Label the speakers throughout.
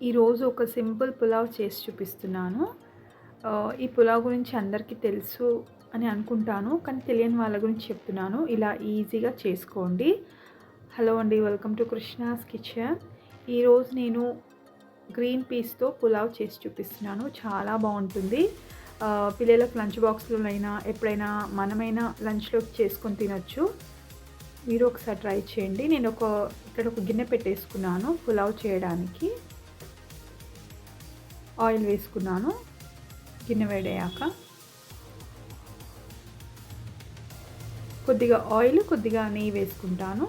Speaker 1: ఈరోజు ఒక సింపుల్ పులావ్ చేసి చూపిస్తున్నాను. ఈ పులావ్ గురించి అందరికీ తెలుసు అని అనుకుంటాను. కానీ తెలియని వాళ్ళ గురించి చెప్తున్నాను. ఇలా ఈజీగా చేసుకోండి. హలో అండి. Welcome to Krishna's kitchen. ఈరోజు నేను గ్రీన్ పీస్‌తో పులావ్ చేసి చూపిస్తున్నాను. చాలా బావుంటుంది. పిల్లలకు లంచ్ బాక్స్‌లోనైనా, ఎప్పుడైనా మనమైనా లంచ్‌లోకి చేసుకొని తినొచ్చు. మీరు ఒకసారి ట్రై చేయండి. ఇక్కడ ఒక గిన్నె పెట్టేసుకున్నాను పులావ్ చేయడానికి. ఆయిల్ వేసుకున్నాను. గిన్నె వేడయ్యాక కొద్దిగా ఆయిల్, కొద్దిగా నెయ్యి వేసుకుంటాను.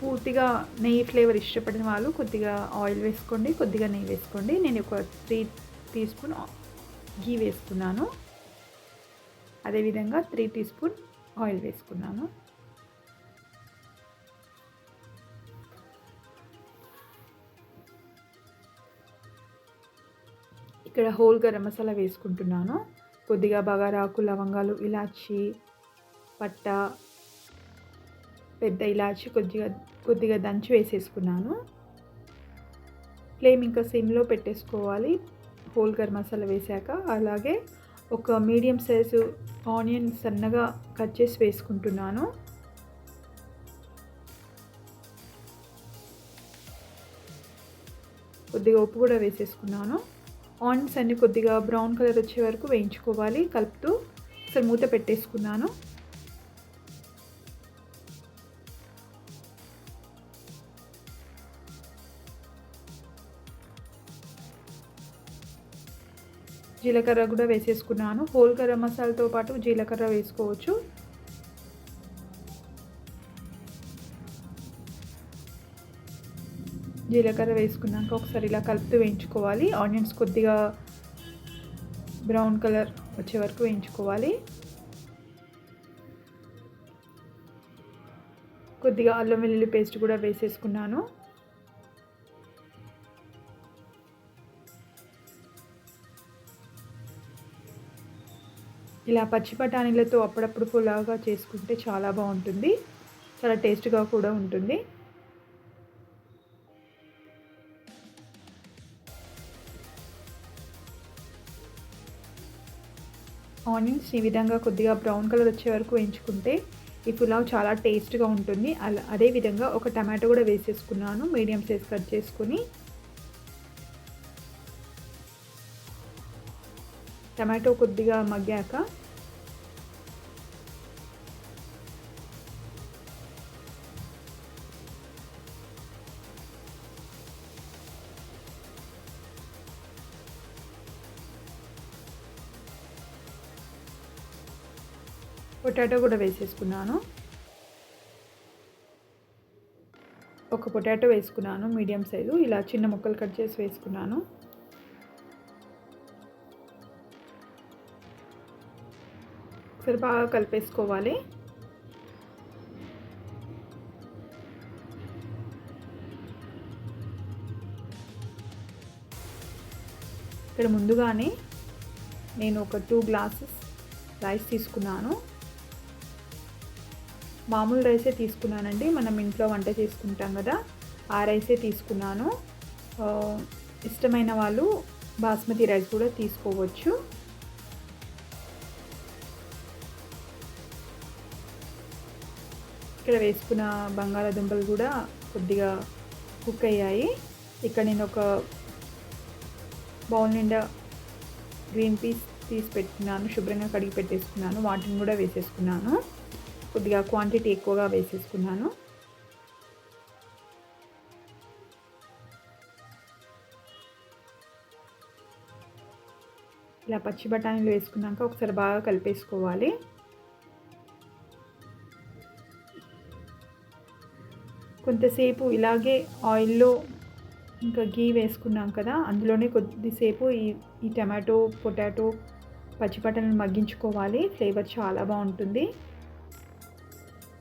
Speaker 1: పూర్తిగా నెయ్యి ఫ్లేవర్ ఇష్టపడిన వాళ్ళు కొద్దిగా ఆయిల్ వేసుకోండి, కొద్దిగా నెయ్యి వేసుకోండి. నేను ఒక 3 టీ స్పూన్ ఘీ వేసుకున్నాను. అదేవిధంగా 3 టీ స్పూన్ ఆయిల్ వేసుకున్నాను. ఇక్కడ హోల్ గరం మసాలా వేసుకుంటున్నాను. కొద్దిగా బగారాకు, లవంగాలు, ఇలాచి, పట్ట, పెద్ద ఇలాచి కొద్దిగా దంచి వేసేసుకున్నాను. ఫ్లేమ్ ఇంకా సిమ్లో పెట్టేసుకోవాలి హోల్ గరం మసాలా వేసాక. అలాగే ఒక మీడియం సైజు ఆనియన్ సన్నగా కట్ చేసి వేసుకుంటున్నాను. కొద్దిగా ఉప్పు కూడా వేసేసుకున్నాను. ఆనియన్స్ అన్ని కొద్దిగా బ్రౌన్ కలర్ వచ్చే వరకు వేయించుకోవాలి. కలుపుతూ ఒకసారి మూత పెట్టేసుకున్నాను. జీలకర్ర కూడా వేసేసుకున్నాను. హోల్ గరం మసాలాతో పాటు జీలకర్ర వేసుకోవచ్చు. జీలకర్ర వేసుకున్నాక ఒకసారి ఇలా కలుపుతూ వేయించుకోవాలి. ఆనియన్స్ కొద్దిగా బ్రౌన్ కలర్ వచ్చే వరకు వేయించుకోవాలి. కొద్దిగా అల్లం వెల్లుల్లి పేస్ట్ కూడా వేసేసుకున్నాను. ఇలా పచ్చి బఠానీలతో అప్పుడప్పుడు పులావ్గా చేసుకుంటే చాలా బాగుంటుంది. చాలా టేస్ట్గా కూడా ఉంటుంది. ఆనియన్స్ ఈ విధంగా కొద్దిగా బ్రౌన్ కలర్ వచ్చే వరకు వేయించుకుంటే ఈ పులావ్ చాలా టేస్ట్గా ఉంటుంది. అదేవిధంగా ఒక టమాటో కూడా వేసేసుకున్నాను. మీడియం సైజ్ కట్ చేసుకుని టమాటో కొద్దిగా మగ్గాక పొటాటో కూడా వేసేసుకున్నాను. ఒక పొటాటో వేసుకున్నాను మీడియం సైజు. ఇలా చిన్న ముక్కలు కట్ చేసి వేసుకున్నాను. ఒకసారి బాగా కలిపేసుకోవాలి. ఇక్కడ ముందుగానే నేను ఒక 2 గ్లాసెస్ రైస్ తీసుకున్నాను. మామూలు రైసే తీసుకున్నానండి. మనం ఇంట్లో వంట చేసుకుంటాం కదా, ఆ రైసే తీసుకున్నాను. ఇష్టమైన వాళ్ళు బాస్మతి రైస్ కూడా తీసుకోవచ్చు. ఇక్కడ వేసుకున్న బంగాళాదుంపలు కూడా కొద్దిగా కుక్ అయ్యాయి. ఇక్కడ నేను ఒక బౌల్ నిండా గ్రీన్ పీస్ తీసి పెట్టుకున్నాను. శుభ్రంగా కడిగి పెట్టేసుకున్నాను. వాటిని కూడా వేసేసుకున్నాను. కొద్దిగా క్వాంటిటీ ఎక్కువగా వేసేసుకున్నాను. ఇలా పచ్చి బఠానీలు వేసుకున్నాక ఒకసారి బాగా కలిపేసుకోవాలి. కొంతసేపు ఇలాగే ఆయిల్లో ఇంకా ఘీ వేసుకున్నాం కదా, అందులోనే కొద్దిసేపు ఈ టమాటో, పొటాటో, పచ్చి బఠానీలు మగ్గించుకోవాలి. ఫ్లేవర్ చాలా బాగుంటుంది.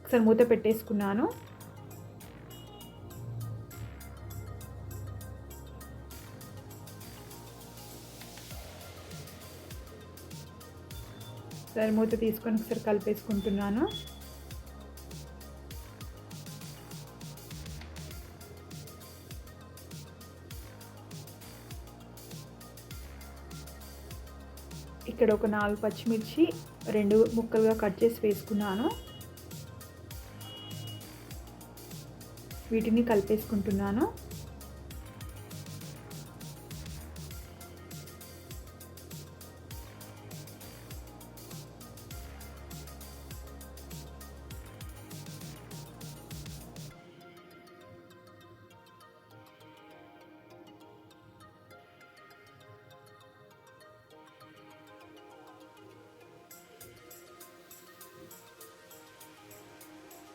Speaker 1: ఒకసారి మూత పెట్టేసుకున్నాను. ఒకసారి మూత తీసుకొని ఒకసారి కలిపేసుకుంటున్నాను. ఇక్కడ ఒక 4 పచ్చిమిర్చి 2 ముక్కలుగా కట్ చేసి వేసుకున్నాను. వీటిని కలిపేసుకుంటున్నాను.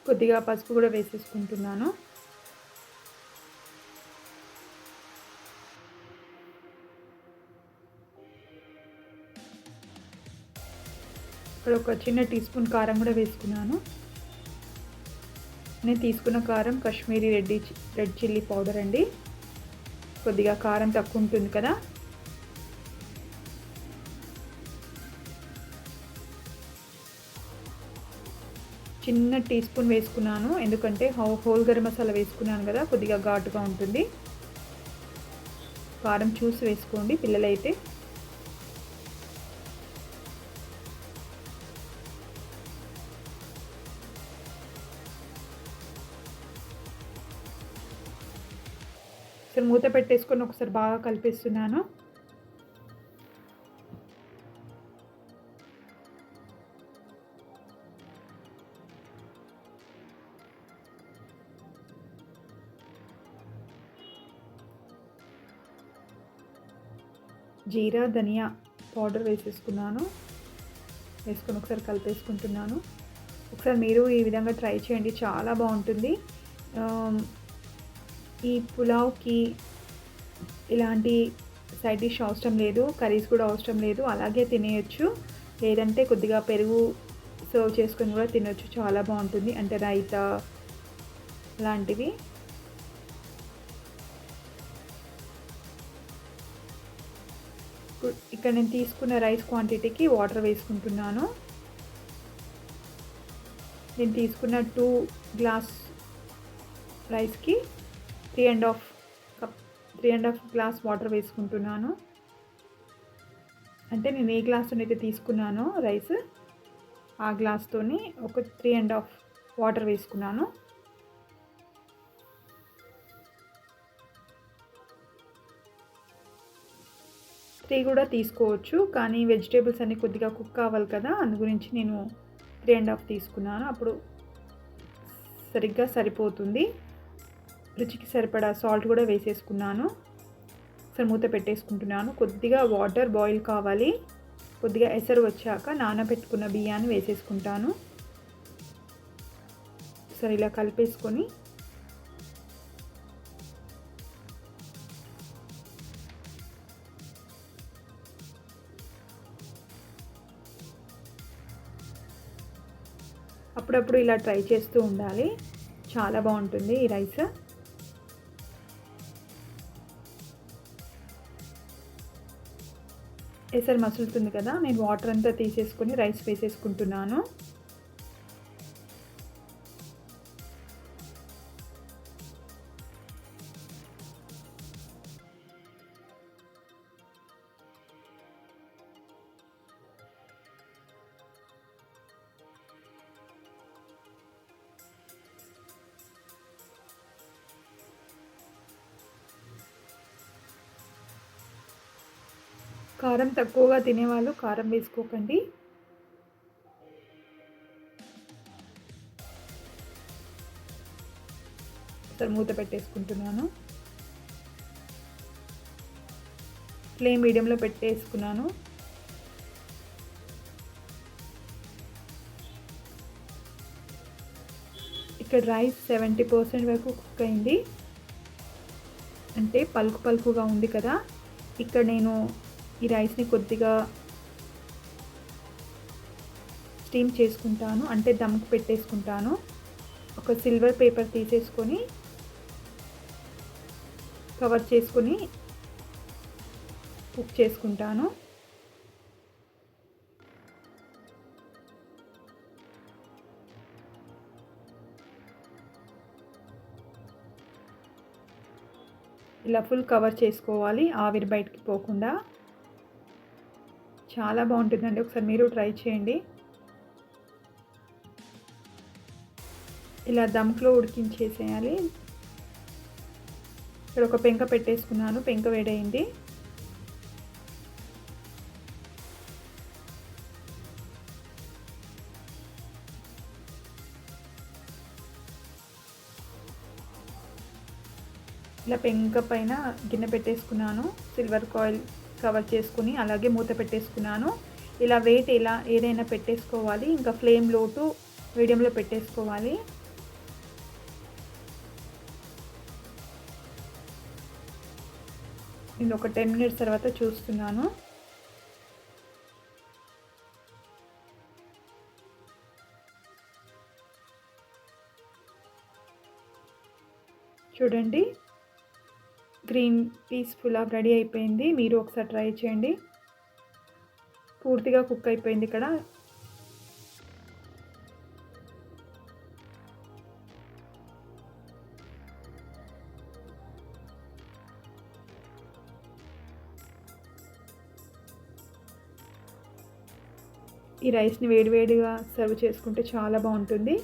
Speaker 1: కొద్దిగా పసుపు కూడా వేసేసుకుంటున్నాను. ఇక్కడ ఒక చిన్న టీ స్పూన్ కారం కూడా వేసుకున్నాను. నేను తీసుకున్న కారం కాశ్మీరీ రెడ్ చిల్లీ పౌడర్ అండి. కొద్దిగా కారం తక్కువ ఉంటుంది కదా. చిన్న టీ స్పూన్ వేసుకున్నాను, ఎందుకంటే హోల్ గరం మసాలా వేసుకున్నాను కదా, కొద్దిగా ఘాటుగా ఉంటుంది. కారం చూసి వేసుకోండి పిల్లలైతే. సరే మూత పెట్టేసుకొని ఒకసారి బాగా కలిపేస్తున్నాను. జీరా ధనియా పౌడర్ వేసేసుకున్నాను. వేసుకొని ఒకసారి కలిపేసుకుంటున్నాను. ఒకసారి మీరు ఈ విధంగా ట్రై చేయండి, చాలా బాగుంటుంది. ఈ పులావ్కి ఇలాంటి సైడ్ డిష్ అవసరం లేదు, కర్రీస్ కూడా అవసరం లేదు, అలాగే తినేయచ్చు. లేదంటే కొద్దిగా పెరుగు సర్వ్ చేసుకొని కూడా తినొచ్చు, చాలా బాగుంటుంది. అంటే రైతా లాంటివి. ఇక్కడ నేను తీసుకున్న రైస్ క్వాంటిటీకి వాటర్ వేసుకుంటున్నాను. నేను తీసుకున్న 2 గ్లాస్ రైస్కి 3.5 గ్లాస్ వాటర్ వేసుకుంటున్నాను. అంటే నేను ఏ గ్లాస్తో అయితే తీసుకున్నానో రైస్, ఆ గ్లాస్తోని ఒక 3.5 వాటర్ వేసుకున్నాను. త్రీ కూడా తీసుకోవచ్చు, కానీ వెజిటేబుల్స్ అన్నీ కొద్దిగా కుక్ కావాలి కదా, అందు గురించి నేను 3.5 తీసుకున్నాను. అప్పుడు సరిగ్గా సరిపోతుంది. రుచికి సరిపడా సాల్ట్ కూడా వేసేసుకున్నాను. సరే మూత పెట్టేసుకుంటున్నాను. కొద్దిగా వాటర్ బాయిల్ కావాలి. కొద్దిగా ఎసరు వచ్చాక నానబెట్టుకున్న బియ్యాన్ని వేసేసుకుంటాను. సరే ఇలా కలిపేసుకొని అప్పుడప్పుడు ఇలా ట్రై చేస్తూ ఉండాలి, చాలా బాగుంటుంది ఈ రైస్. ఎసరు మసులుతుంది కదా, నేను వాటర్ అంతా తీసేసుకొని రైస్ వేసేసుకుంటున్నాను. కారం తక్కువగా తినేవాళ్ళు కారం వేసుకోకండి. సరే మూత పెట్టేసుకుంటున్నాను. ఫ్లేమ్ మీడియంలో పెట్టేసుకున్నాను. ఇక్కడ రైస్ 70% వరకు కుక్ అయింది, అంటే పలుకుగా ఉంది కదా. ఇక్కడ నేను ఈ రైస్ని కొద్దిగా స్టీమ్ చేసుకుంటాను, అంటే దమ్కి పెట్టేసుకుంటాను. ఒక సిల్వర్ పేపర్ తీసేసుకొని కవర్ చేసుకొని కుక్ చేసుకుంటాను. ఇలా ఫుల్ కవర్ చేసుకోవాలి, ఆవిరి బయటికి పోకుండా. చాలా బాగుంటుందండి. ఒకసారి మీరు ట్రై చేయండి. ఇలా దమ్‌లో ఉడికించేసేయాలి. ఇక్కడ ఒక పెంక పెట్టేసుకున్నాను. పెంక వేడయింది. ఇలా పెంక పైన గిన్నె పెట్టేసుకున్నాను. సిల్వర్ ఫాయిల్ కవర్ చేసుకుని అలాగే మూత పెట్టేసుకున్నాను. ఇలా వెయిట్ ఏదైనా పెట్టేసుకోవాలి. ఇంకా ఫ్లేమ్ లో టు మీడియంలో పెట్టేసుకోవాలి. నేను ఒక 10 మినిట్స్ తర్వాత చూస్తున్నాను. చూడండి, గ్రీన్ పీస్ పులావ్ రెడీ అయిపోయింది. మీరు ఒకసారి ట్రై చేయండి. పూర్తిగా కుక్ అయిపోయింది ఇక్కడ. ఈ రైస్‌ని వేడివేడిగా సర్వ్ చేసుకుంటే చాలా బాగుంటుంది.